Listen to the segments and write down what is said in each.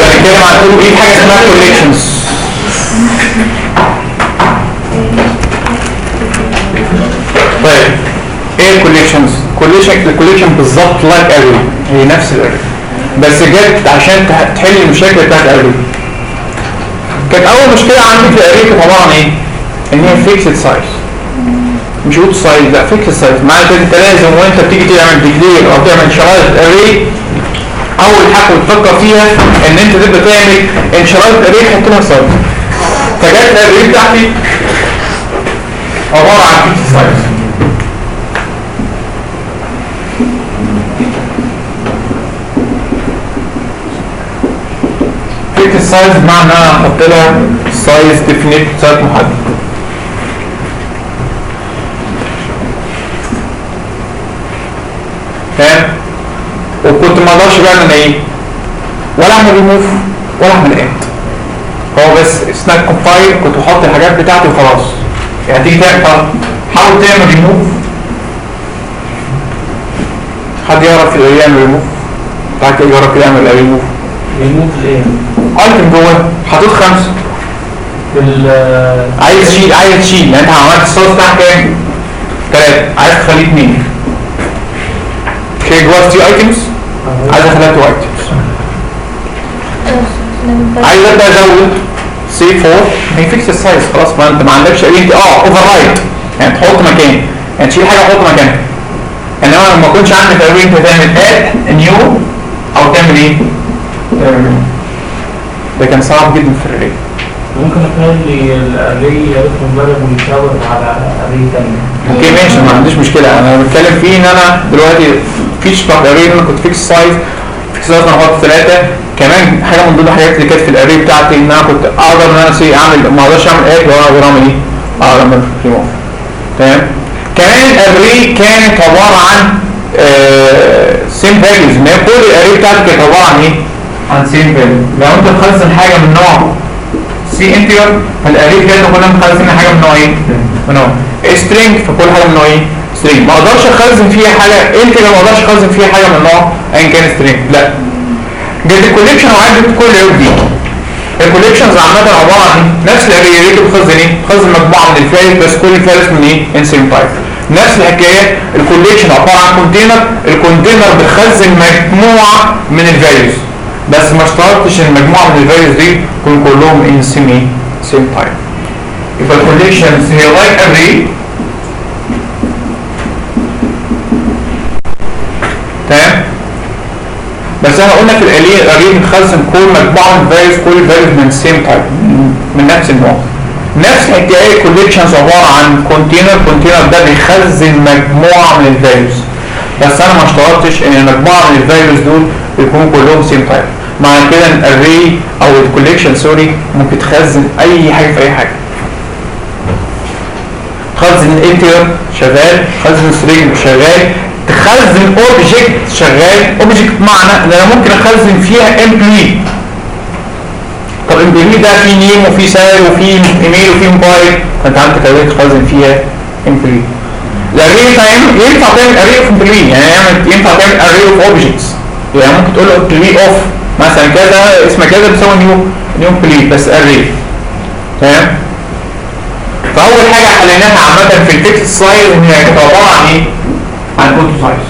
بنتكلم عن كل دي حاجه اسمها كوليكشنز. طيب ايه الكوليكشنز؟ الكوليكشن بالظبط لايك اري، هي نفس الاري بس جت عشان تحل المشاكل بتاعت الاري. كانت اول مشكله عندي في الاري كانت عباره عن ايه؟ ان هي فيكسد سايز، مش اوت سايز، لا فيكسد سايز. معنى كده انت لازم وانت بتيجي تعمل ديكلير او تعمل شرايط اري اول حاجه بتفكر فيها ان انت تبدا تعمل انشرايط اري تحط لها سايز. فجت الاري بتاعتي عباره عن فيكسد سايز. فيكسد سايز بمعنى ان انا احط لها سايز ديفينيت، سايز محدد. تمام. وكنت ما اقدرش بقى ان ايه ولا اعمل ريموف ولا اعمل اد، هو بس سناك كومبايل كنت بحط الحاجات بتاعتي وخلاص. يعني تيجي حاول تعمل ريموف، حد يعرف يعمل ريموف؟ بعد كده يعرف يعمل ريموف. ريموف ايه؟ ايتم جوه حطيت 5 عايز تشيل يعني انت عملت الصوص بتاعك كام؟ 3 عايز تخليه 2 كده جوه 3 ايتمز عايز اخليها 2 ايتمز. عايز ابدا ازود سي 4 هي فيكس السايز خلاص. ما انت ما عندكش انت اوفر رايت يعني تحط مكان، يعني تشيل حاجه تحط مكانها. انما لما ما كنتش عندك اري انت تعمل اد نيو او تعمل ايه؟ ده كان صعب جدا في الاري. ممكن اخلي الاري يكون مبالغ ويشاور على اري ثانيه. اوكي ماشي ما عنديش مشكله. انا بتكلم فيه ان انا دلوقتي فيش بتاعت الاري انا كنت فيكس سايز انا احط 3 كمان. حاجه من ضمن الحاجات اللي كانت في الاري بتاعتي ان انا كنت اقدر ان انا اعمل ما اقدرش اعمل اد ولا اقدر اعمل ايه؟ اقدر اعمل ريموف. تمام. كمان الاري كانت عباره عن سيم فاليوز، ان هي كل الاري بتاعتي كانت عباره عن ايه؟ عن سيم فاليوز. لو انت مخزن حاجه من نوع سي انتجر فالاري بتاعتنا كلنا مخزنين حاجه من نوع ايه؟ من نوع سترينج، فكل حاجه من نوع ايه؟ سترينج. ما اقدرش اخزن فيها حاجه انتجر، ما اقدرش اخزن فيها حاجه من نوع ايا كان سترينج، لا. جت الكوليكشن وعدت كل العيوب دي. الكوليكشنز عامه عباره عن نفس الاري اللي بتخزن ايه؟ بتخزن مجموعه من الفايل بس كل الفايلز من ايه؟ ان سيم تايب. نفس الحكايه الكوليكشن عباره عن كونتينر، الكونتينر بتخزن مجموعه من الفاليوز بس ما اشترطتش ان المجموعه من الفاليوز دي يكون كلهم ان سيم تايب. يبقى الكوليكشنز هي لايك اري. تمام. بس احنا قلنا في الاري بنخزن كل مجموعه من الفاليوز، كل فاليوز من سيم تايب من نفس النوع. نفس الحكايه الكوليكشنز عباره عن كونتينر ده بيخزن مجموعه من الفاليوز بس انا ما اشترطتش ان المجموعه من الفاليوز دول يكونوا كلهم سيم تايب. معنى كده ان الاري او الكوليكشن ممكن تخزن اي حاجه في اي حاجه. تخزن انتجر شغال، تخزن سترينج شغال، تخزن اوبجكت شغال. اوبجكت بمعنى ان انا ممكن اخزن فيها امبلوي. طب امبلوي ده فيه نيم وفيه سالري وفيه ايميل وفيه موبايل، فانت عندك اري تخزن فيها امبلوي. الاري ينفع تعمل اري اوف امبلوي، يعني ينفع تعمل اري اوف اوبجكتس. يعني ممكن تقول له امبلوي اوف مثلا كذا اسم كذا بيساوي نيو امبلوي بس اري. تمام. فاول حاجه حليناها عامه في الفيكس سايز ان هي كانت عباره عن ايه؟ عن اوتو سايز.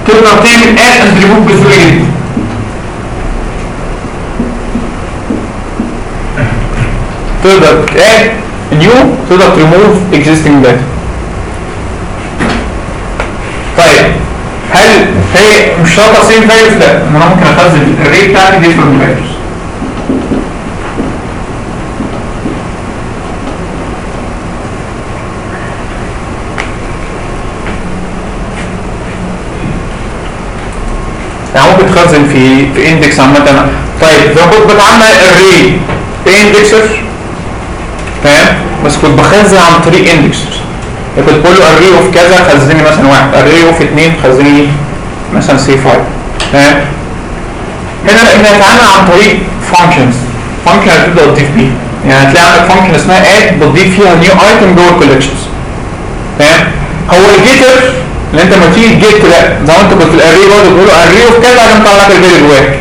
تقدر تعمل اد اند ريموف بسهوله جدا. تقدر اد نيو، تقدر تريموف اكزيستنج داتا. طيب هل هي مش شرط سيم فاليوز؟ لا، انا ممكن اخزن الاري بتاعتي ديفرنت فاليوز. يعني ممكن تخزن في اندكس عامه. طيب لو كنت بتعمل اري في اندكسر تمام بس كنت بخزن عن طريق اندكسر، كنت بقول له اري اوف كذا خزني مثلا 1، اري اوف 2 خزني مثلا سي 5. تمام. هنا هنتعامل عن طريق فانكشنز. فانكشن هتبدا تضيف بيها، يعني هتلاقي عندك فانكشن اسمها اد بتضيف فيها نيو ايتم جوه الكولكشنز. تمام. هو الجيتر اللي انت لما تيجي جيت لا زي ما انت كنت في الاري برضه بتقول اري اوف كذا عشان تطلع لك الفاليو جواك.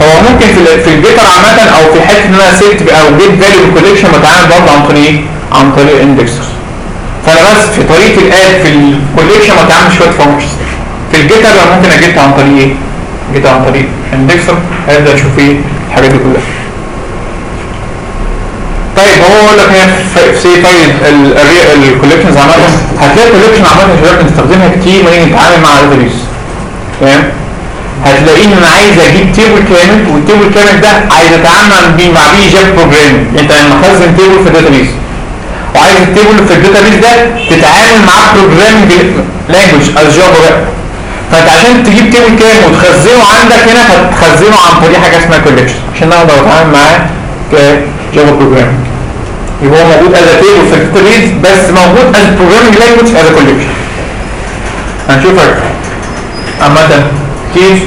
هو ممكن في الجيتر عامه او في حته ان انا سيت او جيت فاليو الكولكشن بتعامل برضه عن طريق عن طريق الاندكسر. فانا بس في طريقه الاد في الكولكشن بتعامل شويه فانكشنز. في الجيتر انا ممكن اجيتها عن طريق ايه؟ جيتها عن طريق اندكسر. هنبدا نشوف ايه الحاجات دي كلها. طيب هو يقول لك هنا في طيب الكولكشنز عامه هتلاقي الكولكشن عامه شباب بنستخدمها كتير لما نيجي نتعامل مع الداتابيز. تمام. هتلاقي ان انا عايز اجيب تيبل كامل والتيبل كامل ده عايز اتعامل بيه مع بيه جاب بروجرامينج. انت لما تخزن تيبل في الداتابيز وعايز التيبل في الداتابيز ده تتعامل مع بروجرامينج لانجوج از جافا بقى. فانت عشان تجيب تيبل كامل وتخزنه عندك هنا هتخزنه عن طريق حاجه اسمها كولكشن عشان اقدر اتعامل معاه كجافا بروجرامينج. يبقى هو موجود از تيبل في الداتابيز بس موجود از بروجرامينج لانجوج از كولكشن. هنشوفها عامه كتير.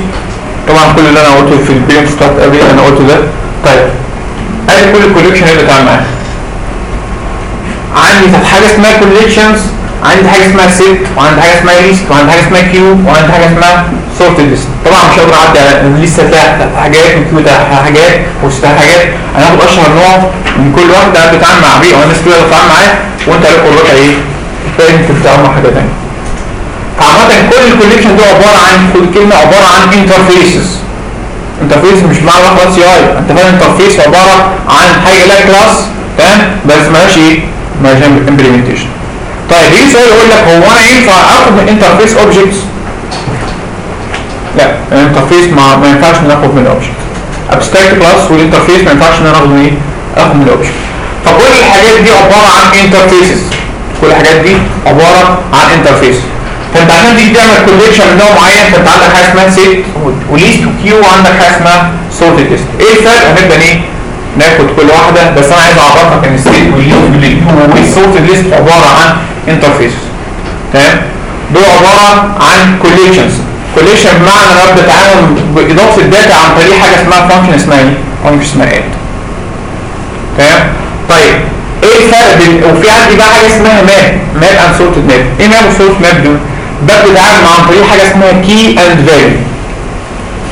طبعا كل اللي انا قلته في البيم ستارت ابي انا قلته ده. طيب ادي كل الكولكشن اللي بتعمل معاها. عندي حاجه اسمها كولكشنز، عندي حاجه اسمها سيت، وعندي حاجه اسمها ليست، وعندي حاجه اسمها كيو، وعندي حاجه اسمها سورت ليست. طبعا مش هقدر اعدي على الليسته بتاعت حاجات والكيو بتاع حاجات وسط حاجات. انا هاخد اشهر نوع من كل واحد ده بتعامل مع بيه او الناس كلها بتتعامل معاه وانت عليك قدرتها ايه؟ انت بتتعامل مع حاجه ثانيه. فعامة كل الكوليكشن دي عبارة عن كل كلمة عبارة عن انترفيسز. انترفيس مش معنى واحد سي اي، انت فاهم انترفيس عبارة عن حاجة لها كلاس تمام بس مالهاش ايه؟ مالهاش امبلمنتيشن. طيب يجي سؤال يقول لك هو انا ينفع اخد من انترفيس اوبجكتس؟ لا الانترفيس ما ينفعش ان اخد من الاوبجكت. ابستراكت كلاس والانترفيس ما ينفعش ان انا اخد من ايه؟ اخد من الاوبجكت. فكل الحاجات دي عبارة عن انترفيسز. كل الحاجات دي عبارة عن انترفيس. فانت عشان تيجي تعمل كوليكشن من نوع معين فانت عندك حاجه اسمها سيت وليست وكيو وعندك حاجه اسمها سورتد ليست. ايه الفرق؟ هنبدا ايه؟ ناخد كل واحده بس انا عايز اعرفك ان السيت والليست والكيو والسورتد ليست عباره عن انترفيس. تمام؟ دول عباره عن كوليكشنز. كوليكشن بمعنى ان انا بتعامل باضافه الداتا عن طريق حاجه اسمها فانكشن اسمها ايه؟ فانكشن اسمها اد. تمام؟ طيب ايه الفرق بين وفي عندي بقى حاجه اسمها ماب اند سورتد ماب. ايه ماب وسورتد ماب دول؟ ده بيتعامل عن طريق حاجه اسمها كي اند فاليو.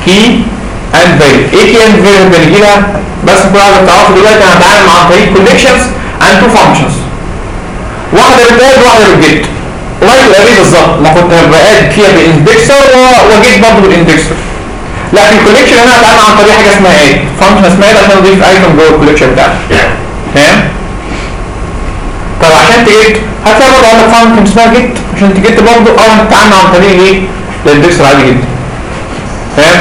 كي اند فاليو. ايه كي اند فاليو بنجيبها؟ بس كل واحده بتعرفوا دلوقتي انا هتعامل عن طريق كولكشنز اند تو فانكشنز. واحده بالاد وواحده بالجيت. لايك الاري بالظبط، انا كنت باد فيها بالاندكسر وجيت برضه بالاندكسر. لا في الكولكشن انا هتعامل عن طريق حاجه اسمها اد، فانكشن اسمها اد عشان اضيف ايتم جوه الكولكشن بتاعتي. تمام؟ طب عشان تجيت هتلاقي برضه عندك فانكشن اسمها جيت عشان تجيت برضه هتتعامل عن طريق ايه؟ الاندكسر عادي جدا. تمام؟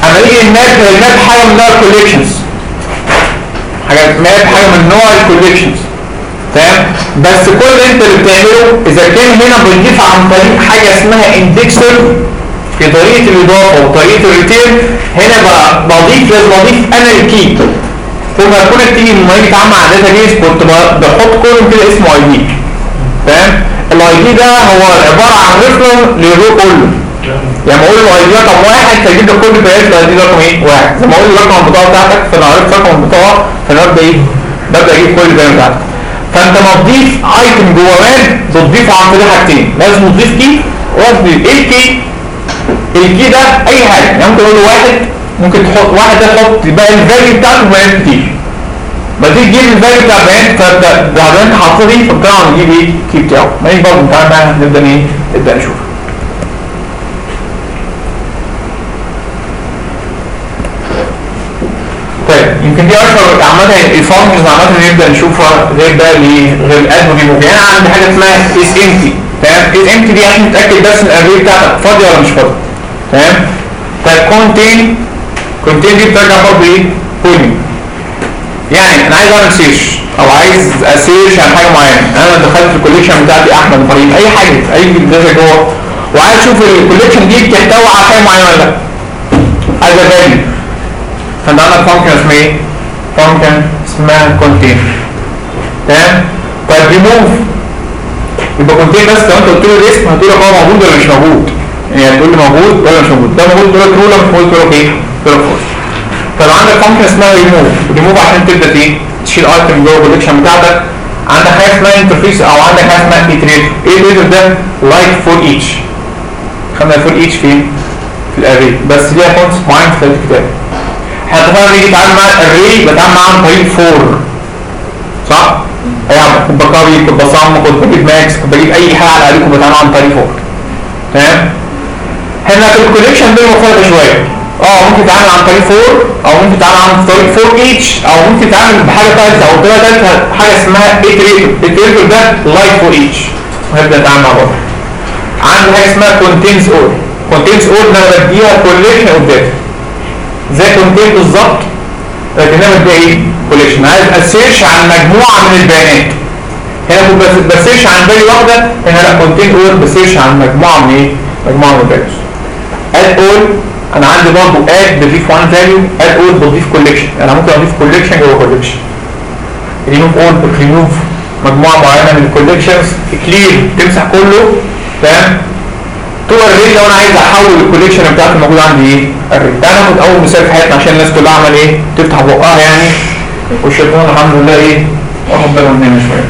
اما يجي الماب حاجه من نوع الكولكشنز. ماب حاجه من نوع الكولكشنز. تمام؟ بس كل اللي انت اللي بتعمله اذا كان هنا بتضيف عن طريق حاجه اسمها اندكسر في طريقه الاضافه وطريقه الريتيرن، هنا بضيف لازم اضيف انا الكي. ثم كل تيجي لما يجي تعمل مع داتا بيس كنت بحط كولوم كده اسمه اي دي. تمام؟ الاي دي ده هو عباره عن ريفرنس للرو كله. يعني اقول له اي دي رقم واحد فيجيب لك كل بيانات الاي دي رقم ايه؟ واحد. زي ما اقول له رقم البطاقه بتاعتك فانا عرفت رقم البطاقه فانا ببدا اجيب كل البيانات بتاعتك. فانت ما تضيف ايتم جوه ماب بتضيفه عن طريق حاجتين، لازم تضيف كي ولازم ايه الكي؟ الكي ده اي حاجه، يعني ممكن اقول له واحد ممكن تحط واحد ده تحط بقى الفاليو بتاعته بيانات كتير. ما تيجي تجيب الفاليو بتاع البيانات بعد ما انت حاطه دي فبتعرف نجيب ايه؟ الكي بتاعه. ما نيجي برضه نتعامل معاها نبدا ايه؟ نبدا نشوف. طيب يمكن دي اشهر عامه الفانكشنز عامه نبدا نشوفها غير بقى غير الاد وريموف. يعني انا عندي حاجه اسمها اس امتي. تمام؟ اس امتي دي عشان تتاكد بس ان الاري بتاعتك فاضيه ولا مش فاضيه. تمام؟ طيب كونتين دي بترجع برضه ايه؟ بولينج. يعني انا عايز اعمل سيرش او عايز اسيرش عن حاجه معينه، انا دخلت في الكوليكشن بتاعتي احمد ابراهيم اي حاجه اي داتا جوه وعايز اشوف الكوليكشن دي بتحتوي على حاجه معينه ولا لا. عايز فاليو. فانت عندك فانكشن اسمها ايه؟ فانكشن اسمها كونتين. تمام؟ طيب ريموف يبقى كونتين بس لو انت قلت له الاسم هتقول لك هو موجود ولا مش موجود. يعني تقول لي موجود ولا مش موجود، ده موجود تقول له ترو، ولا مش موجود تقول له ايه؟ تقول له فولس. طب عندك فانكشن اسمها ريموف عشان تبدا ايه؟ تشيل ايتم جوه الكوليكشن بتاعتك. عندك حاجه اسمها انترفيس او عندك حاجه اسمها ايتريتور ده لايك فور ايتش. خدنا فور ايتش فين؟ في الاري، بس ليها كونسبت معين في الكتاب. احنا اتفقنا نيجي نتعامل مع الاري بتعامل معاه عن طريق فور، صح؟ يعني كنت بكابي، كنت بصمم، كنت بجيب ماكس، كنت بجيب اي حاجه على الاري كنت بتعامل عن طريق فور. تمام؟ هنا في الكوليكشن دي مختلفه شويه. ممكن تتعامل عن طريق فور، او ممكن تتعامل عن طريق فور ايتش، او ممكن تتعامل بحاجه ثالثه او طريقه ثالثه، حاجه اسمها ايتريتور ده لايك فور ايتش. وهنبدا نتعامل مع بعض. عندي حاجه اسمها كونتينز اور. كونتينز اور ان انا بديها كوليكشن اوف داتا زي كونتين بالظبط، لكن انا بديها ايه؟ كوليكشن. عايز اسيرش عن مجموعه من البيانات. هنا كنت بسيرش عن فاليو واحده، هنا لا، كونتين اور بسيرش عن مجموعه من ايه؟ مجموعه من الفاليوز. اد اول انا عندي برضه اد بضيف وان فاليو، اد اول بضيف كوليكشن. انا ممكن اضيف كوليكشن جوه كوليكشن. ريموف اول ريموف مجموعه معينه من الكوليكشنز. كلير تمسح كله. تمام؟ تو اري لو انا عايز احول الكوليكشن بتاعتي الموجود عندي ايه؟ اري. تعالى ناخد اول مثال في حياتنا عشان الناس كلها عمل ايه؟ تفتح بقها يعني، والشيطان الحمد لله ايه؟ واخد باله مننا شويه.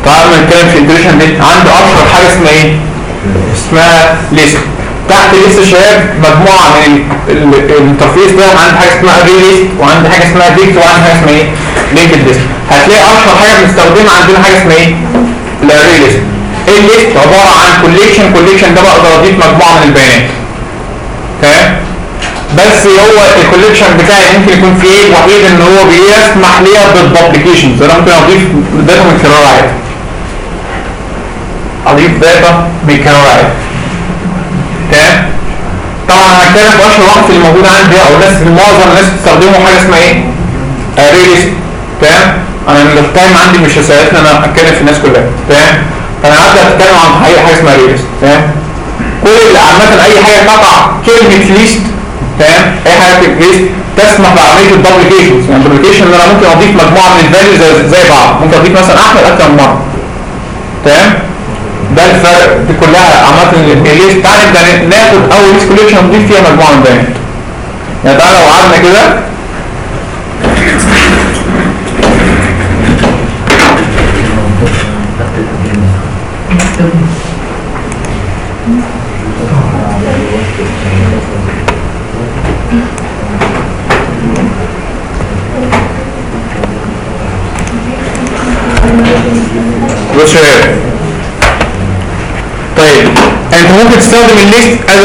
تعالى نتكلم في الانتريشن دي. عنده اشهر حاجه اسمها ايه؟ اسمها ليست. تحت ليست شباب مجموعه من الانترفيس ده. عندي حاجه اسمها اري ليست، وعندي حاجه اسمها ديكت، وعندي حاجه اسمها ايه؟ لينكد ليست. هتلاقي اشهر حاجه بنستخدمها عندنا حاجه اسمها ايه؟ الاري ليست. الليست عباره عن كوليكشن ده بقدر اضيف مجموعه من البيانات. تمام؟ بس هو الكوليكشن بتاعي ممكن يكون فيه ايه وحيد ان هو بيسمح ليا بالدوبليكيشنز. انا ممكن اضيف داتا متكرره عادي. اضيف داتا متكرره عادي. تمام؟ طبعا هنتكلم في اشهر واحد اللي موجود عندي او الناس معظم الناس بتستخدمه حاجه اسمها ايه؟ اري ليست. تمام؟ انا التايم عندي مش هيساعدني انا اتكلم في الناس كلها. تمام؟ فانا هبدا اتكلم عن اي حاجه اسمها اري ليست. تمام؟ كل عامه اي حاجه تقع كلمه ليست. تمام؟ اي حاجه ليست تسمح بعمليه الدوبليكيشنز. يعني الدوبليكيشن ان انا ممكن اضيف مجموعه من الفاليوز زي بعض. ممكن اضيف مثلا احمد اكتر من مره. تمام؟ ده الفرق دي كلها عامه. الليست تعالى نبدا ناخد اول ليست كوليكشن نضيف فيها مجموعه من البيانات. يعني تعالى لو قعدنا كده بص يا شباب. طيب انت ممكن تستخدم الليست از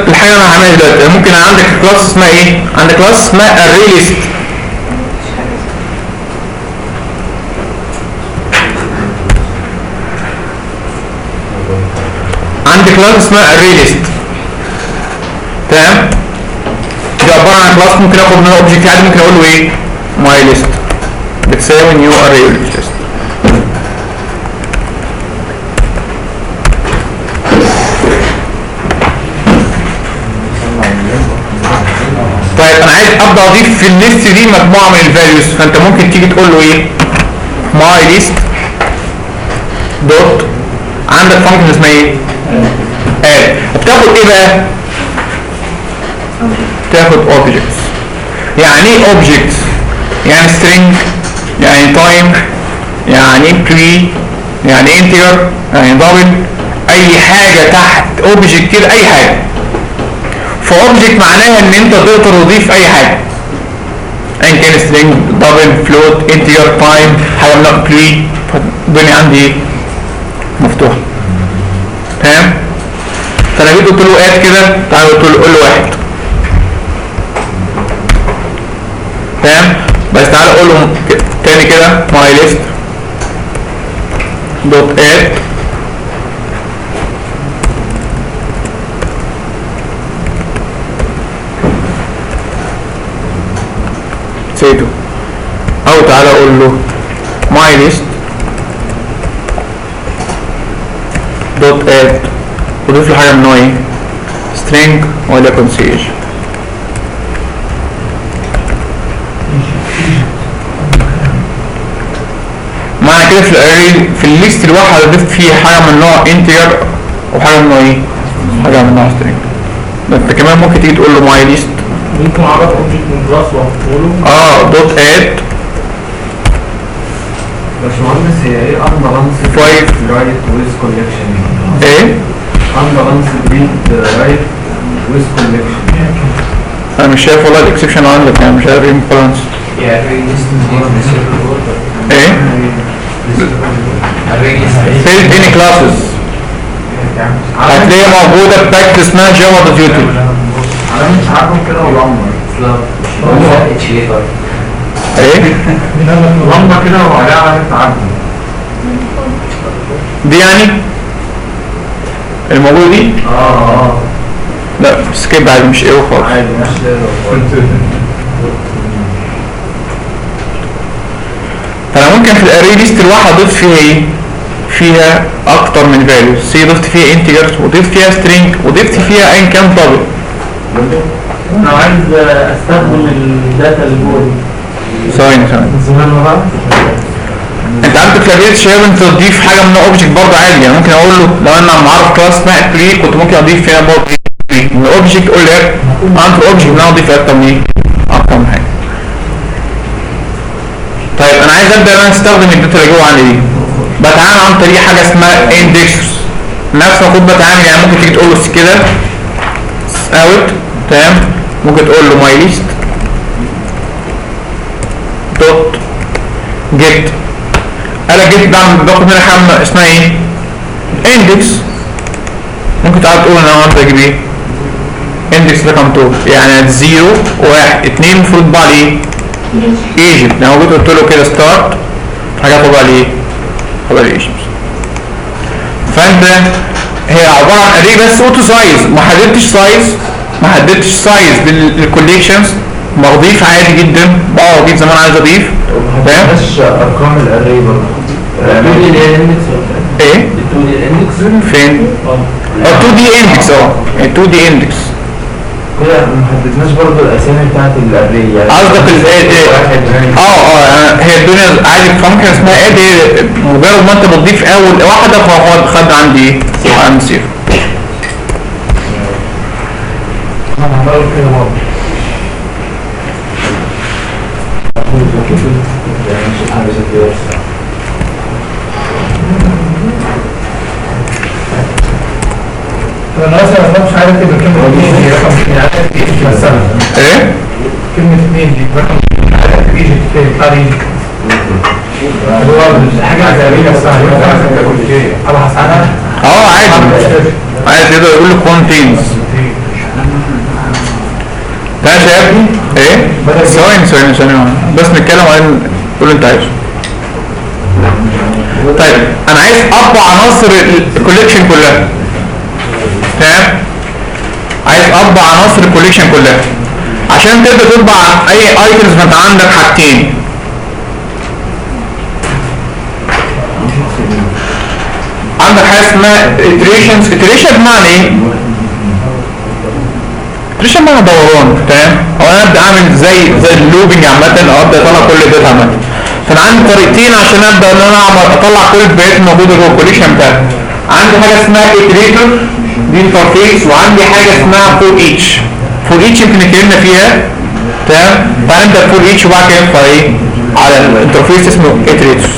الحاجه اللي انا هعملها دلوقتي. ممكن عندك كلاس اسمها ايه؟ عندك كلاس اسمها array list. عندي كلاس اسمها array list. تمام؟ دي عباره عن كلاس ممكن اخد منها اوبجكت عادي. ممكن اقول له ايه؟ my list بتساوي new array list. طيب انا عايز ابدا اضيف في الليست دي مجموعه من الفاليوز. فانت ممكن تيجي تقول له ايه؟ my list دوت. عندك فانكشن اسمها ايه؟ بتاخد ايه بقى؟ تاخد objects. يعني ايه objects؟ يعني string، يعني time، يعني empty، يعني integer، يعني double. اي حاجه تحت object كده، اي حاجه. فاوبجكت معناها ان انت تقدر تضيف اي حاجه ان كان string، double، float، integer، time، حاجه من empty. فالدنيا عندي مفتوحه. تمام؟ فانا جيت قلت له اد كده. تعالى قلت له قول له واحد. تمام؟ بس تعالى اقول له تاني كده my list دوت اد سيتو. او تعالى اقول له my list دوت اد وضيف له حاجه من نوع ايه؟ string وليكن ch. كده في الاري في الليست الواحد ضفت فيه حاجه من نوع انتجر وحاجه من نوع ايه؟ حاجه من نوع سترينج. ده انت كمان ممكن تيجي تقول له ماي ليست ممكن اعرف اوبجكت من كلاس واقوله دوت اد باشمهندس هي ايه unbalanced Five. right with collection؟ ايه؟ unbalanced read right with collection. انا مش شايف والله الاكسبشن عندك، يعني مش عارف ايه بالانس. ايه؟ built in classes هتلاقيها موجودة باكت اسمها جافا دوت يوتيوب. انا مش عارفهم كده ولمبر ايه؟ لمبة كده وعليها علامة عدل. دي يعني الموجودة دي؟ لا سكيب عادي مش ايه خالص. عادي مش فانا ممكن في الاري ليست الواحد اضيف فيها ايه؟ فيها اكتر من فاليوز. سي ضفت فيها انتجرز وضفت فيها سترينج وضفت فيها ايا كان طابق. انا عايز استخدم الداتا اللي جوه دي. ثواني زمان بقى انت عندك لابيت شباب انت تضيف حاجه من اوبجكت برضه عادي. يعني ممكن اقول له لو انا معرف كلاس اسمها بري كنت ممكن اضيف فيها برضه من اوبجكت اقول له عندي اوبجكت ان انا اضيف اكتر من ايه؟ اكتر من حاجه. طيب انا عايز ابدا ان انا استخدم الداتا اللي جوه عندي دي. بتعامل عن طريق حاجه اسمها اندكسرز. نفس ما كنت بتعامل يعني ممكن تيجي تقول له كده اوت تمام. ممكن تقول له ماي ليست دوت جيت. انا جيت باخد منها حاجه اسمها ايه؟ اندكس. ممكن تعالى تقول انا عايز اجيب ايه؟ اندكس رقم 2 يعني 0 1 2 المفروض بقى ايه؟ ايجيبت. لو جيت قلت له كده ستارت حاجه طبعا ايه؟ طبعا ايجيبت. فانت هي عباره عن اري بس اوتو سايز. ما حددتش سايز للكوليكشنز. بضيف عادي جدا بقى اضيف زي ما انا عايز اضيف. فاهم؟ مش ارقام الاري برضه. التو دي الاندكس ايه؟ التو دي الاندكس فين؟ 2 دي اندكس 2 دي اندكس. كده ما حددناش برضه الاسامي بتاعت الاري يعني. قصدك هي الدنيا عادي فانكشن اسمها اد. مجرد ما انت بتضيف اول واحده فهو خد عندي ايه؟ عندي صفر. انا هعمل كده برضه. انا اصلا مش عارف كلمه كلمه 2 دي رقم يعني مثلا ايه؟ كلمه 2 دي رقم عارف ايجيبت فين بتاع ايجيبت هو حاجه غريبه بس ابحث عنها. عادي يقدر يقول لك كونتينز. ده يا شباب ايه؟ ثواني بس نتكلم عن قول انت عايزه. طيب انا عايز اطبع عناصر الكوليكشن كلها. تمام؟ عايز اطبع عناصر الكوليكشن كلها. عشان تقدر تطبع اي ايتمز فانت عندك حاجتين. عندك حاجه اسمها iterations. iteration بمعنى ايه؟ iteration بمعنى دوران. تمام؟ هو انا ابدا اعمل زي اللوبنج عامه او ابدا اطلع كل البيانات عامه. فانا عندي طريقتين عشان ابدا ان انا اطلع كل البيانات الموجوده جوه الكوليكشن بتاعتي. عندي حاجه اسمها iterator دي انترفيس وعندي حاجه اسمها for each. for each يمكن اتكلمنا فيها. تمام؟ فهنبدا for each وبعد كده ندخل ايه؟ على الانترفيس اسمه iterator.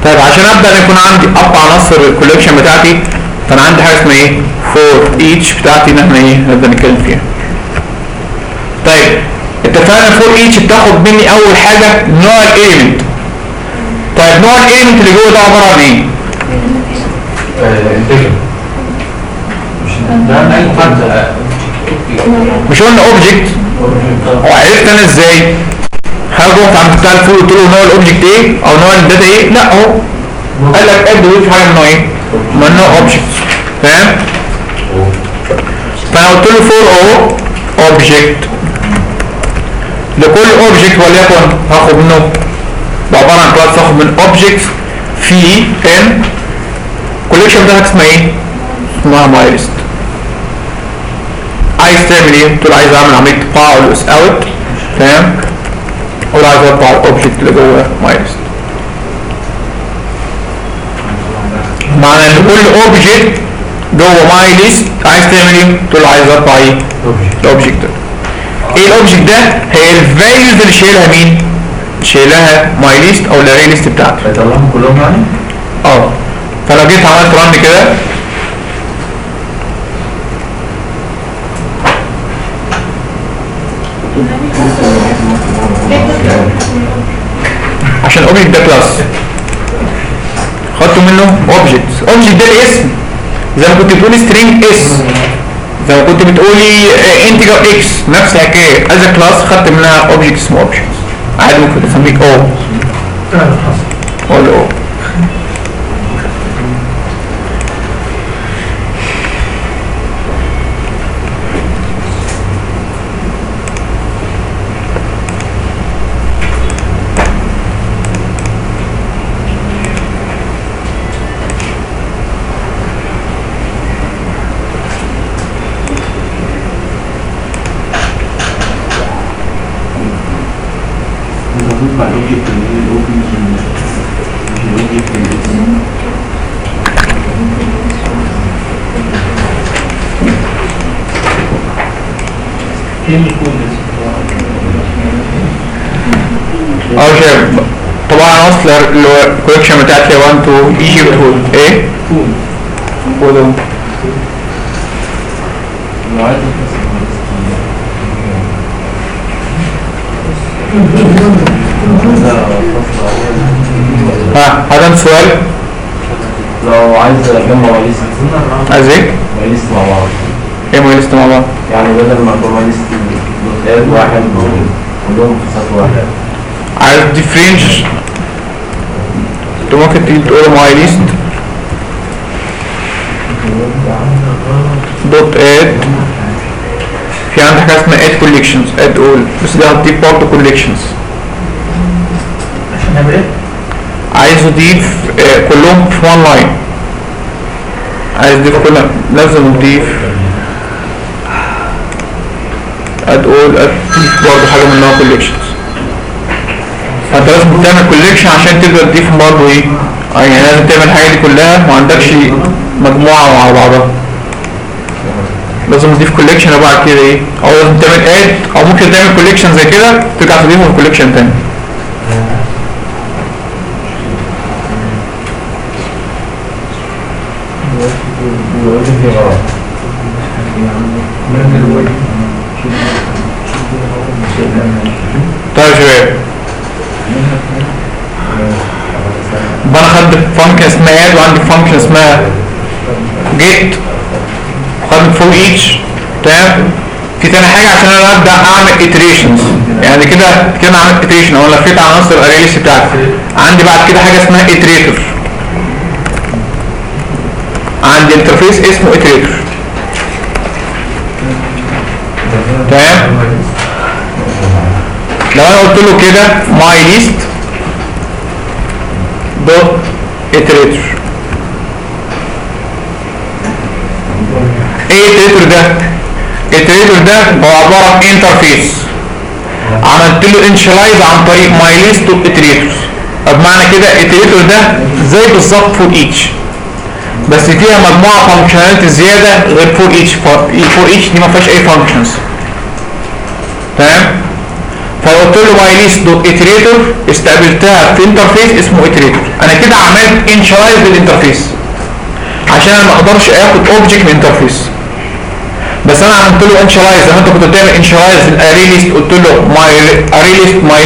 طيب عشان ابدا ان يكون عندي اقوى عناصر الكوليكشن بتاعتي فانا عندي حاجه اسمها ايه؟ فور ايتش بتاعتي ان احنا ايه؟ نبدا نتكلم فيها. طيب اتفقنا فور ايتش بتاخد مني اول حاجه نوع الاليمنت. طيب نوع الاليمنت اللي جوه ده عباره عن ايه؟ مش قلنا اوبجكت؟ وعرفت انا ازاي؟ هل رحت عند بتاع الفول قلت له نوع الاوبجكت ايه او نوع الداتا ايه؟ لا اهو قال لك اد في حاجه من نوع ايه؟ من نوع اوبجكت. فاهم؟ فانا قلت له فور او اوبجكت لكل اوبجكت وليكن هاخد منه عباره عن كلاس تاخد من اوبجكتس في ان كوليكشن بتاعتك اسمها ايه؟ اسمها ماي ليست. عايز تعمل ايه؟ تقول عايز اعمل عمليه طباعه او اس اوت، فاهم؟ قول عايز اطبع الاوبجكت اللي جوه ماي ليست. معنى ان كل اوبجكت جوه ماي ليست عايز تعمل ايه؟ تقول عايز اطبع ايه؟ الاوبجكت ده. ايه الاوبجكت ده؟ هي الفاليوز اللي شايلها مين؟ شايلها ماي ليست او الاري ليست بتاعتي. هيطلعهم كلهم يعني؟ اه. فلو جيت عملت رن كده عشان الاوبجكت ده كلاس خدته منه اوبجكت ده الاسم، زي ما كنت بتقولي سترينج اس، زي ما كنت بتقولي انتجر اكس، نفس الحكايه. از كلاس خدت منها اوبجكت اسمه اوبجكت، عادي ممكن تسميك او ولا او. شباب طبعا اصل اللي هو الكولكشن بتاعتي 1 تو ايجيبت فود ايه؟ فود هذا سؤال. لو عايز اجمع ليست، عايز ايه؟ ليست مع بعض. ايه ما ليست مع بعض؟ يعني بدل ما اكون ليست دوتات واحد كلهم في سطر واحد. عايز ديفرنج انت ممكن تيجي تقول ماي ليست دوت اد، في عندك حاجه اسمها اد كوليكشنز، اد اول، بس ده هتضيف برضه كوليكشنز. عشان نعمل ايه؟ عايز اضيف كلهم في وان لاين، عايز اضيف كلهم، لازم اضيف اد اول، اضيف برضه حاجه منها كوليكشنز. فانت لازم تعمل كوليكشن عشان تقدر تضيف برضه ايه؟ يعني لازم تعمل الحاجه دي كلها، ما عندكش مجموعه مع بعضها، لازم تضيف كوليكشن وبعد كده ايه؟ او لازم تعمل اد، او ممكن تعمل كوليكشن زي كده ترجع تضيفه في كوليكشن تاني. طيب يا شباب، انا خدت فانكشن اسمها اد وعندي فانكشن اسمها جيت وخدت فور ايتش، تمام. في تاني حاجه عشان انا ابدا اعمل اتريشنز، يعني كده انا عملت اتريشن او لفيت على عناصر الاري ليست بتاعتي، عندي بعد كده حاجه اسمها اتريتور، عندي انترفيس اسمه اتريتور، تمام. لو انا قلت له كده ماي ليست دوت اتريتور، ايه اتريتور ده؟ اتريتور ده هو عباره عن انترفيس عملت له انشلايز عن طريق ماي ليست دوت اتريتور. بمعنى كده اتريتور ده زي بالظبط فور ايتش، بس فيها مجموعه فانكشناليتي زياده غير فور ايتش. فور ايتش دي ما فيهاش اي فانكشنز، تمام. فقلت له ماي ليست دوت اتريتور، استقبلتها في انترفيس اسمه اتريتور. انا كده عملت انشلايز للانترفيس عشان انا ما اقدرش اخد اوبجكت من انترفيس، بس انا عملت له انشلايز. لما انت كنت بتعمل انشلايز للاري ليست قلت له ماي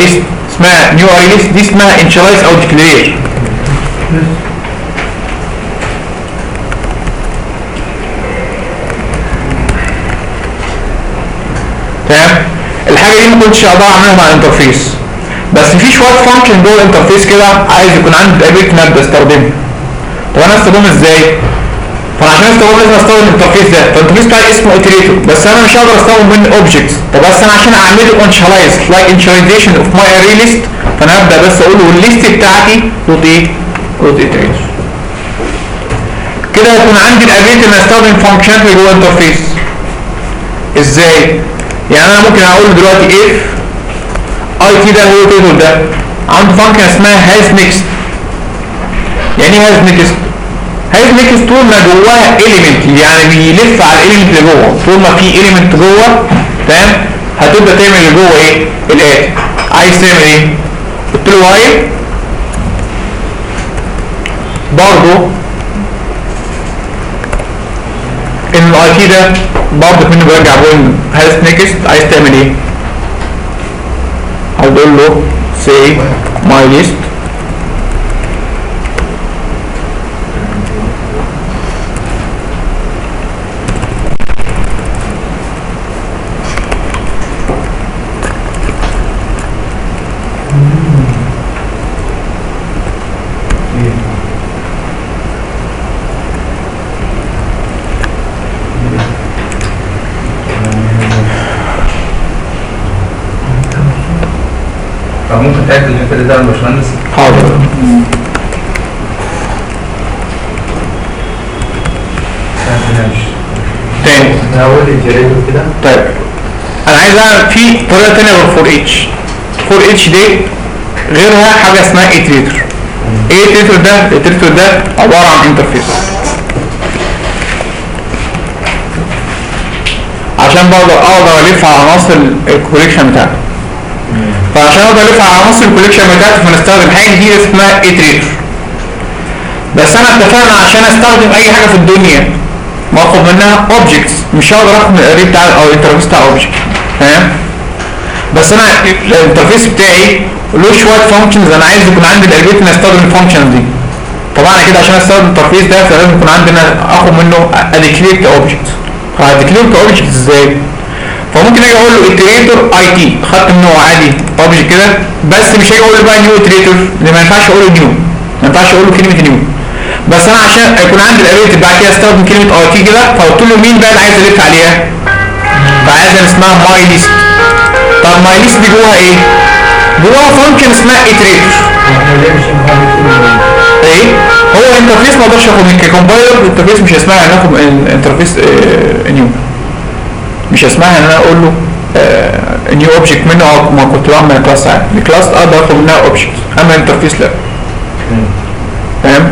ليست اسمها نيو اري ليست، دي اسمها انشلايز او ديكلير. تمام. الحاجه دي ما كنتش اقدر اعملها مع الانترفيس، بس في شويه فانكشن جوه الانترفيس كده عايز يكون عندي ابيلتي ان ابدا استخدمها. طب انا استخدمها ازاي؟ فانا عشان استخدمه لازم استخدم الانترفيس ده، فالانترفيس بتاعي اسمه اتريتور، بس انا مش هقدر استخدم منه اوبجكتس. طب بس انا عشان اعمل له انشلايز لايك انشلايزيشن اوف ماي اري ليست فانا هبدا بس اقول له الليست بتاعتي دوت ايه؟ دوت اتريتور. كده هيكون عندي الابيلتي ان استخدم فانكشنات اللي جوه الانترفيس. ازاي؟ يعني انا ممكن اقول دلوقتي اف اي تي ده هو التيتور ده عنده فانكشن اسمها هاز نيكست. يعني ايه هاز نيكست؟ هاز نيكست طول ما جواها اليمنت، يعني بيلف على الاليمنت اللي جوه، طول ما في اليمنت جوه تمام هتبدا تعمل اللي جوه ايه؟ الاتي. عايز تعمل ايه؟ قلت له وايل برضه ان الاي تي ده برضه منه برجع بقول هاز نيكست. عايز تعمل ايه؟ هقول له say my list فممكن تأكد الحته ده يا باشمهندس؟ حاضر. تاني انا اقول الجريدر كده. طيب انا عايز اعمل في طريقه ثانيه غير فور اتش. فور اتش دي غيرها حاجه اسمها اتريتور. ايه اتريتور ده؟ الاتريتور ده عباره عن انترفيس عشان اقدر الف على عناصر الكوليكشن بتاعتي. فعشان اقدر الف على عناصر الكوليكشن بتاعتي فنستخدم حاجه جديده اسمها اتريتور. بس انا اتفقنا عشان استخدم اي حاجه في الدنيا باخد منها اوبجكتس، مش هقدر اخد من الاري بتاع او الانترفيس بتاع اوبجكت. تمام؟ بس انا الانترفيس بتاعي له شويه فانكشنز انا عايز يكون عندي الابيلتي ان استخدم الفانكشنز دي. طبعا كده عشان استخدم الانترفيس ده فلازم يكون عندنا اخد منه اديكلير كاوبجكت. فاديكلير كاوبجكت ازاي؟ فممكن اجي اقول له اتريتور اي تي، خدت منه عادي اوبجكت كده، بس مش هاجي اقول له بقى نيو اتريتور لان ما ينفعش اقول له نيو، ما ينفعش اقول له كلمه نيو. بس انا عشان يكون عندي الابيلتي بعد كده استخدم كلمه اي تي كده، فقلت له مين بقى اللي عايز الف عليها؟ فعايز اسمها ماي ليست. طب ماي ليست دي جواها ايه؟ جواها فانكشن اسمها اتريتور. احنا ليه مش ايه؟ هو انترفيس ما اقدرش اخد من ككومبايلر الانترفيس مش هسمعها ان اخد انترفيس نيو، مش هسمعها ان انا اقول له نيو اوبجكت منه او ما كنت بعمل كلاس عادي. الكلاس اقدر اخد منها اوبجكت اما الانترفيس لا. فاهم؟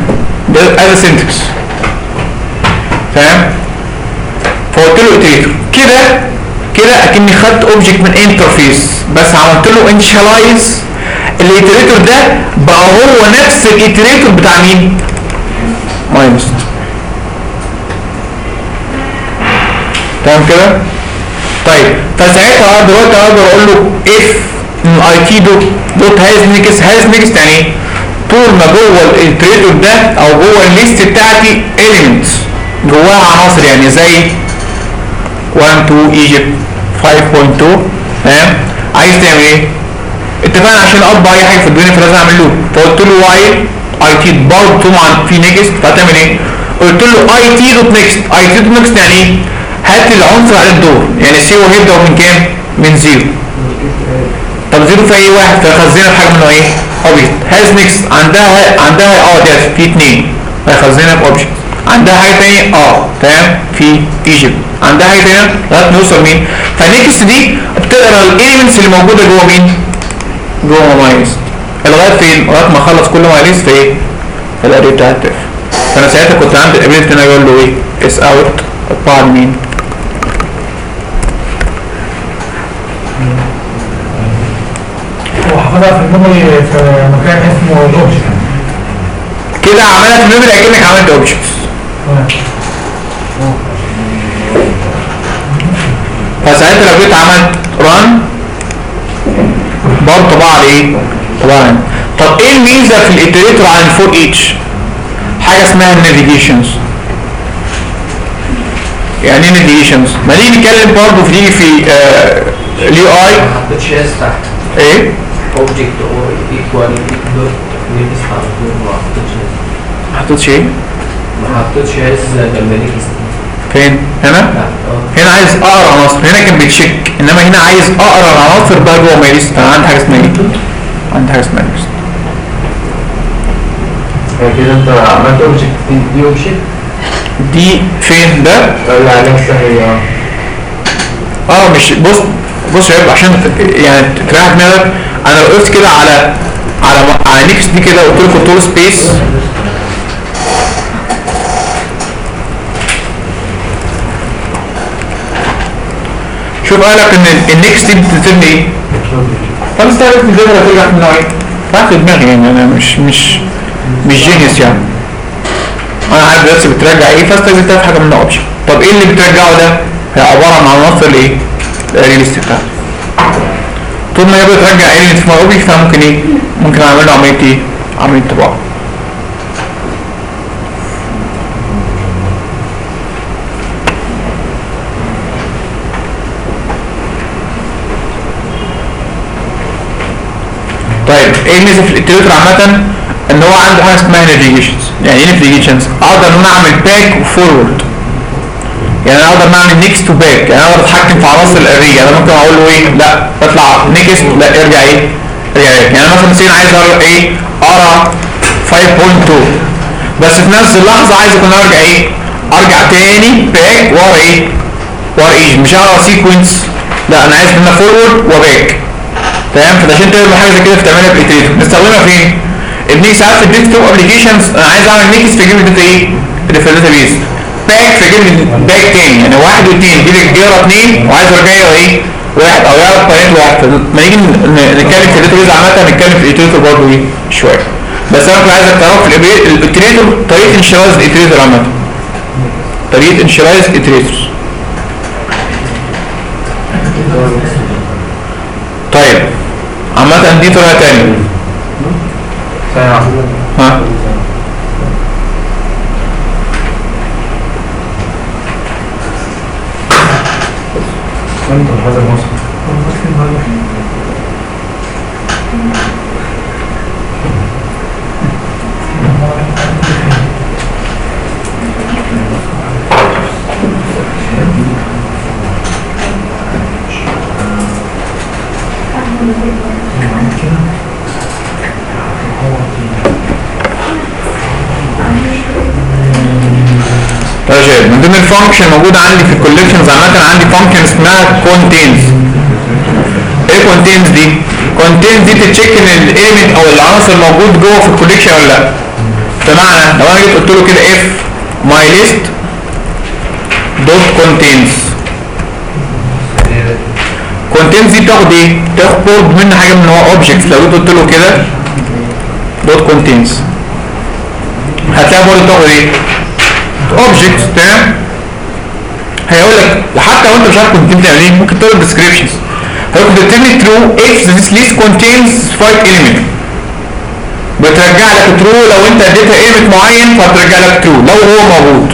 ده از سنتكس. فاهم؟ فقلت له اتريتور كده اكني خدت اوبجكت من انترفيس بس عملت له انشالايز. الاتريتور ده بقى هو نفس الاتريتور بتاع مين؟ ماينس. تمام كده؟ طيب فساعتها دلوقتي اقدر اقول له اف اي تي دوت هاز نيكست يعني ايه؟ طول ما جوه الاتريتور ده او جوه الليست بتاعتي elements جواها عناصر يعني زي 1 2 ايجيبت 5.2. تمام؟ عايز تعمل ايه؟ اتفقنا عشان اطبع اي حاجه في الدنيا فلازم اعمل لوب، فقلت له وايل اي تي برضه طبعا في نيكست فهتعمل ايه؟ قلت له اي تي دوت نيكست. اي تي دوت نيكست يعني ايه؟ هات العنصر على الدور، يعني السي هو هيبدا من كام؟ من زيرو. طب زيرو في اي واحد فيخزنها بحاجه منه ايه؟ اوبجكت. هاز نيكست عندها دي في اثنين فيخزنها في اوبجكت. عندها حاجه ثانيه تمام في ايجيبت. عندها حاجه ثانيه لغايه ما نوصل مين؟ فالنيكست دي بتقرا الاليمنتس اللي موجوده جوه مين؟ جوه ماي ليست لغايه فين؟ لغايه ما اخلص كل ماي ليست في ايه؟ في الاري بتاعت اف. فانا ساعتها كنت عندي الابيلتي ان انا اقول له ايه؟ اس اوت اطبع مين؟ وحفظها في الميموري في مكان اسمه الاوبجكت. كده عملها في الميموري اكنك عملت اوبجكتس. فساعتها لو جيت عملت ران برضه طبعا ايه؟ طبعا. طب ايه الميزه في الاتريتور عن الفور اتش؟ حاجه اسمها النافيجيشنز. يعني ايه نافيجيشنز؟ ما نيجي نتكلم برضه في اليو اي. ما حطيتش اس تحت ايه؟ اوبجكت او ايكوال دوت نيكست على طول ما حطيتش اس. ما حطيتش ايه؟ ما حطيتش اس جنب نيكست. فين؟ هنا؟ لا هنا عايز اقرا عناصر، هنا كان بيتشيك، انما هنا عايز اقرا العناصر بقى جوه ماي ليست. انا عندي حاجه اسمها ايه؟ عندي حاجه اسمها نيكست. كده انت عملت اوبجكت دي اوبجكت دي فين ده؟ اللي عليها السهل مش بص يا عشان يعني تريح دماغك. انا لو وقفت كده على نيكست دي كده وقلت له كنترول سبيس، شوف قال لك ان النيكست دي بتتم ايه؟ خلاص تعرف الفكره هترجع من نوعين. تحت دماغي يعني انا مش جينيوس يعني. انا عارف بس بترجع ايه، فاستخدمت في حاجه من اوبشن. طب ايه اللي بترجعه ده؟ هي عباره عن عناصر الايه؟ الريليست بتاعتي. طول ما هي بترجع ايلمنت في اوبجكت فممكن ايه؟ ممكن اعمل له عمليه ايه؟ عمليه طباعه. طيب ايه الميزه في الاتريتور عامه؟ ان هو عنده حاجه اسمها نافيجيشنز. يعني ايه نافيجيشنز؟ اقدر ان انا اعمل باك وفورورد. يعني انا اقدر اعمل نيكست وباك، يعني انا اقدر اتحكم في عناصر الاري. انا ممكن اقول له ايه؟ لا اطلع نيكست، لا ارجع ايه؟ ارجع باك. يعني مثلا مثلا عايز اقرا 5.2 بس في نفس اللحظه عايز اكون ارجع ايه؟ ارجع تاني باك ورا ايه؟ ورا ايه؟ مش هقرا سيكونس، لا انا عايز ان انا فورورد وباك. تمام؟ فعشان تعمل حاجه زي كده بتعملها بالاتريتور. نستخدمها فين؟ ابني ساعات في الديسكتوب ابلكيشنز انا عايز اعمل نيكست فيجيب لي داتا ايه؟ اللي في الداتا بيز. باك فيجيب لي باك تاني، يعني 1 و2 دي يقرا 2 وعايز ارجع ايه؟ واحد او يعرف بيانات واحد. فلما نيجي نتكلم في الداتا بيز عامه هنتكلم في الاتريتور برضه ايه؟ شويه. بس انا كنت عايزك تعرف في الاتريتور طريقه انشرايز الاتريتور عامه. طريقه انشرايز اتريتورز. طيب عامة دي طريقة تانية. ها؟ هذا المصر طيب من ضمن الفانكشن موجودة عندي في الكوليكشنز عامة عندي فانكشن اسمها كونتينز. ايه كونتينز دي؟ كونتينز دي بتتشيك ان الاليمنت او العنصر موجود جوه في الكوليكشن ولا لا. بمعنى لو انا جيت قلت له كده اف ماي ليست دوت كونتينز. كونتينز دي بتاخد ايه؟ بتاخد منه حاجة من هو اوبجكتس. لو جيت قلت له كده دوت كونتينز هتلاقي برضه بتاخد ايه؟ اوبجكت. تمام؟ هيقول لك حتى لو انت مش عارف كونتين تعمل ايه ممكن تقول ديسكريبشنز. هيقول لك determine true if this list contains 5 element. بترجع لك true لو انت اديتها element معين فهترجع لك true لو هو موجود.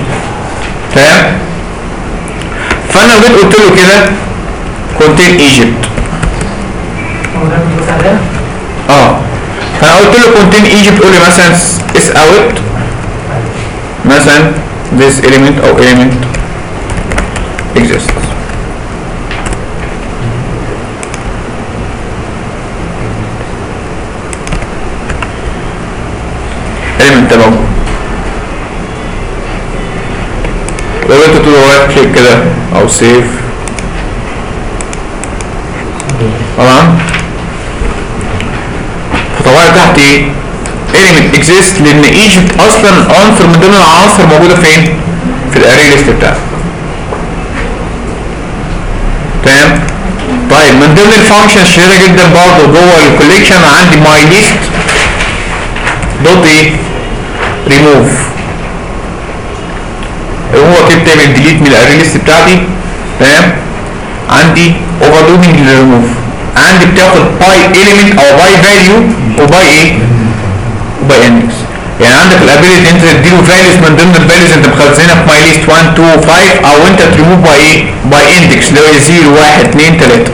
تمام؟ فانا لو جيت قلت له كده contain Egypt. فانا قلت له contain Egypt قول لي مثلا is out مثلا this element او element exists. element ده موجود. لو انت تقول رايت كليك كده او سيف تمام. فطبعا تحت ايه؟ element exists لان Egypt اصلا عنصر من ضمن العناصر موجوده فين؟ في الاري ليست بتاعك. تمام؟ طيب من ضمن الفانكشن الشهيره جدا برضه جوه الكوليكشن عندي ماي ليست دوت ايه؟ ريموف. هو كده بتعمل ديليت من الاري ليست بتاعتي. تمام؟ عندي اوفرلودنج للريموف. عندي بتاخد باي اليمنت او باي فاليو وباي ايه؟ وباي اندكس. يعني عندك الابيليتي انت تديله فاليوز من ضمن الفاليوز انت مخزنها في ماي ليست 1 2 5 او انت تريموف باي ايه؟ باي اندكس اللي هو 0 1 2 3.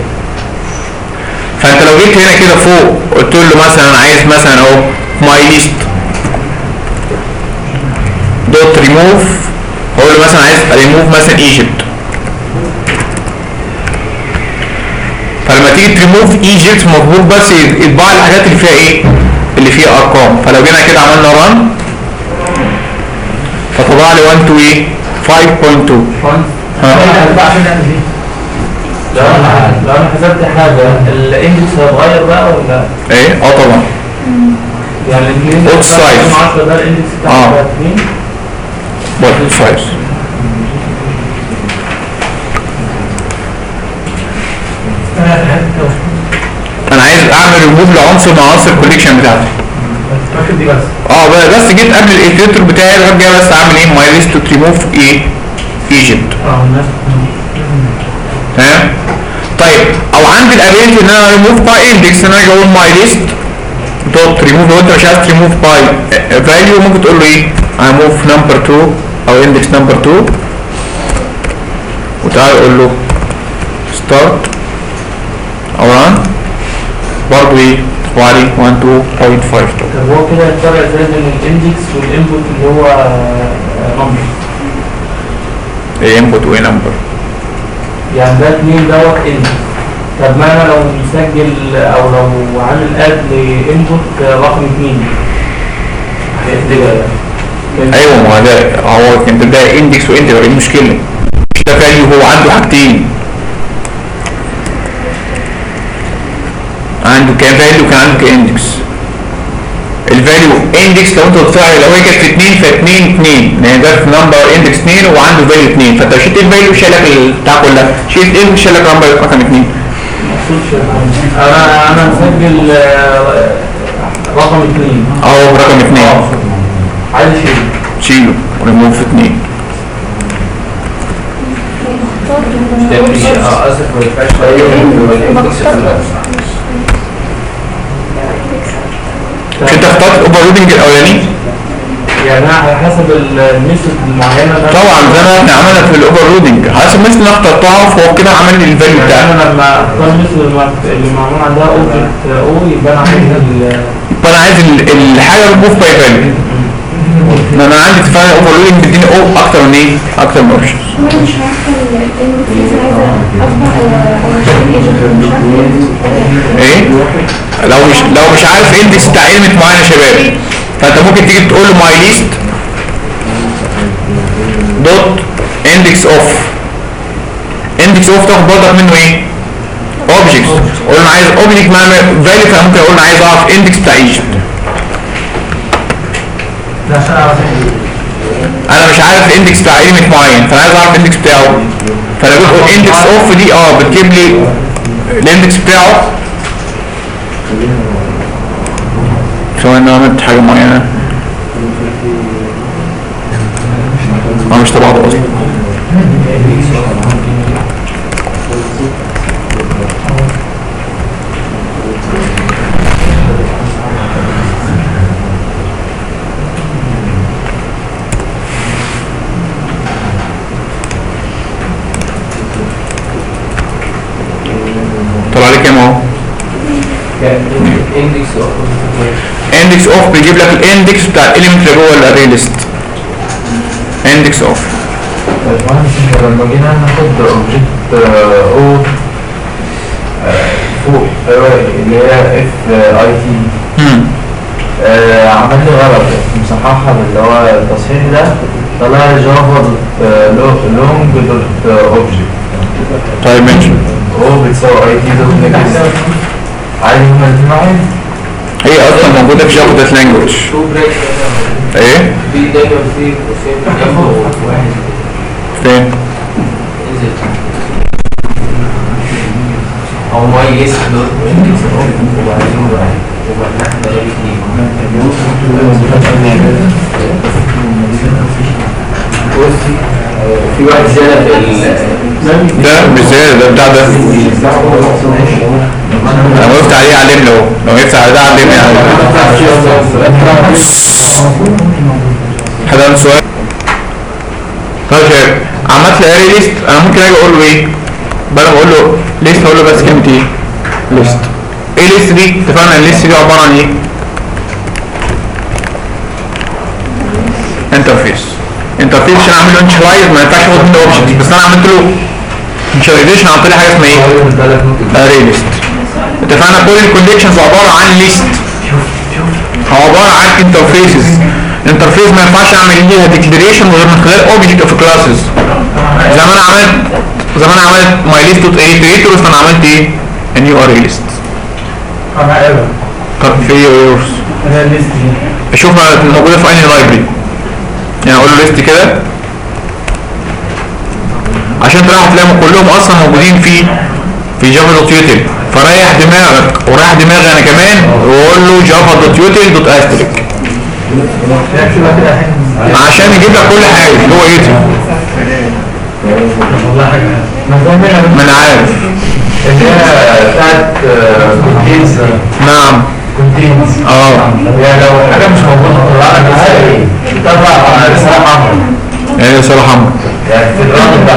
فانت لو جيت هنا كده فوق قلت له مثلا انا عايز مثلا اهو ماي ليست دوت ريموف، هقول له مثلا عايز ريموف مثلا ايجيبت. فلما تيجي تريموف ايجيبت المفروض بس يطبع الحاجات اللي فيها ايه؟ اللي فيها ارقام. فلو جينا كده عملنا ران فطبع لي 1 to ايه؟ 5.2. ها؟ لو انا حسبت حاجه الاندكس هيتغير بقى ولا ايه؟ طبعا. يعني الاندكس Both sides. 10 ده الاندكس بتاعه 2 both sides. انا عايز اعمل ريموف لعنصر من عناصر الكوليكشن بتاعتي. فاكر دي بس. بس جيت قبل الايتريتور بتاعي رجع بس اعمل ايه؟ ماي ليست تو ريموف ايه؟ ايجيبت. تمام؟ طيب او عندي الابيلتي ان انا ريموف باي اندكس، ان انا اجي اقول ماي ليست دوت ريموف. لو انت مش عايز تريموف باي فاليو ممكن تقول له ايه؟ ريموف نمبر 2 او اندكس نمبر 2 وتعالى اقول له ستارت او ران برضه ايه؟ تطبع لي 12.52. طب هو كده الفرق ازاي بين الاندكس والانبوت اللي هو نمبر؟ ايه انبوت وايه نمبر؟ يعني ده 2 دوت اندكس. طب ما انا لو مسجل او لو عامل اد لانبوت رقم 2 هيتغير يعني. ايوه ما هو انت ده اندكس وانتجر، ايه المشكله؟ مش ده فاليو، هو عنده حاجتين، عنده كان فاليو وكان عنده كاندكس. الفاليو اندكس لو انت بتفعل لو هي كانت في 2 ف 2 2 لان ده في نمبر اندكس 2 وعنده فاليو 2، فانت شلت الفاليو شالك البتاع كلها، شلت اندكس شالك نمبر رقم 2. انا مسجل رقم 2 رقم 2 عايز شيله وريموف 2. اسف ما ينفعش مش انت اخترت الاوفرلودنج الاولاني؟ يعني على حسب الميثود المعينه طبعا زي ما احنا عملنا في الاوفرلودنج حسب الميثود اللي اخترتها فهو كده عمل لي الفاليو بتاعي. يعني انا لما اختار الميثود اللي معمول عندها اوبجكت او يبقى انا عايز يبقى انا عايز الحاجه ريموف باي فاليو. انا عندي اتفاق اوفرلودنج بيديني اكتر من ايه؟ اكتر من اوبشنز. انا مش عارفه الانبوت عايزه اطبع او اشيل ايجنت، مش عارفه ايه؟ لو مش عارف اندكس بتاع ايلمنت معين يا شباب، فانت ممكن تيجي تقول له ماي ليست دوت اندكس اوف. اندكس اوف تاخد برضك منه ايه؟ اوبجكتس. قول انا عايز اوبجكت مع فاليو، فممكن اقول انا عايز اعرف اندكس بتاع ايجنت. انا مش عارف الاندكس بتاع ايلمنت معين فانا عايز اعرف الاندكس بتاعه، فانا بقول اندكس اوف دي بتجيب لي الاندكس بتاعه. سواء انا عملت حاجه معينه مش تبع بعض اصلا. طلع لي كام اهو؟ اندكس اوف بيجيب لك الاندكس بتاع الاليمنت اللي جوه الاري ليست. اندكس اوف. لما جينا ناخد اوبجكت او فوق اللي هي اف اي تي عمل لي غلط مصححها اللي هو التصحيح ده طلع جافا لونج دوت اوبجكت. طيب ماشي. او بتساوي اي تي دوت نيجاتيف عادي هما الاثنين واحد. هي اصلا موجوده في جافا دوت لانجوج. ايه؟ في دايما في قوسين واحد فين؟ او ماي ليست دوت وبعدين واحد وبعدين ده الاثنين في واحد زياده في ده مش زياده، ده بتاع ده انا وقفت عليه علمني اهو، لو وقفت على ده علمني يعني. حد عنده سؤال؟ طيب يا شباب عملت لي اري ليست، انا ممكن اجي اقول له ايه؟ بدل ما اقول له ليست اقول له بس كلمه ايه؟ ليست. ايه ليست دي؟ اتفقنا ان الليست دي عباره عن ايه؟ انترفيس. انترفيس عشان اعمل له انشلايز ما ينفعش اخد منه اوبجكت، بس انا عملت له initialization عن طريق حاجه اسمها ايه؟ array list. اتفقنا كل الكوليكشنز عباره عن ليست، هو عباره عن انترفيسز. الانترفيس ما ينفعش اعمل ليها ديكلاريشن غير من خلال اوبجكت اوف كلاسز. زي ما انا عملت ماي ليست دوت ايتريتورز، فانا عملت ايه؟ نيو اري ليست. طب في ايرورز اشوف موجوده في انهي لايبرري، يعني اقول له ليست كده عشان تلاقوا هتلاقيهم كلهم اصلا موجودين في جافا دوت يوتل، فريح دماغك وريح دماغي انا كمان واقول له جافا دوت يوتل دوت استريك عشان يجيب لك كل حاجه جوه يوتل. ما انا عارف اللي هي بتاعت كونتينز. نعم كونتينز يعني لو حاجه مش موجوده طلعها ازاي؟ تطلع رساله حمراء. يعني رساله حمراء يعني في الرقم ده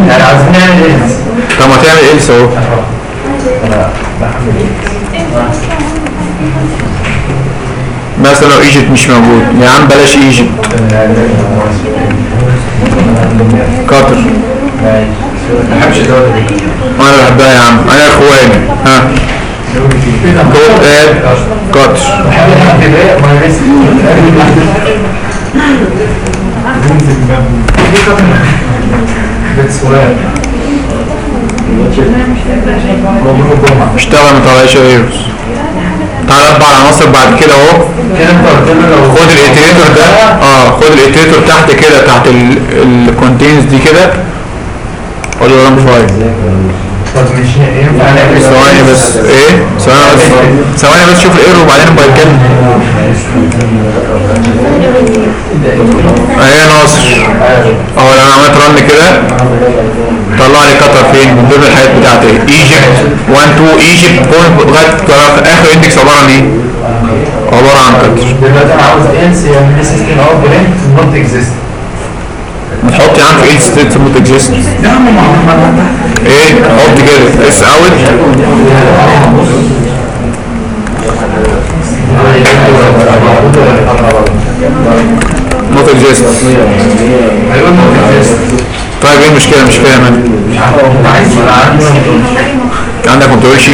يعني عايزين نعمل ايه؟ طب ما تعمل ايه اهو. مثلا لو ايجيبت مش موجود، يا عم بلاش ايجيبت، قطر. ما بحبش الدولة دي. انا بحبها يا عم، انا اخواني. ها دوت اد قطر. اشتغل ما طلعش ايرورز. تعال اطبع العناصر بعد كده اهو. خد الايتريتور ده، خد الايتريتور تحت كده، تحت الكونتينز دي كده، قول له ران فايل. طب مش ينفع نعمل ثواني بس، ايه ثواني بس شوف الايرور وبعدين نبقى نتكلم. اهي ناصر اهو، لو انا عملت رن كده طلع لي قطر فين من ضمن الحاجات بتاعتي ايجيبت 1 2 ايجيبت لغايه اخر اندكس عباره عن ايه؟ عباره عن قطر. دلوقتي انا عاوز انس يعمل لي سيستم اوت برنت نوت اكزيست. نحط يا عم في ايه ستيت نوت اكزيست؟ ايه حط كده اس اوت نوت اكزيست. طيب ايه المشكله؟ مش فاهم انا. عندك ما تقولش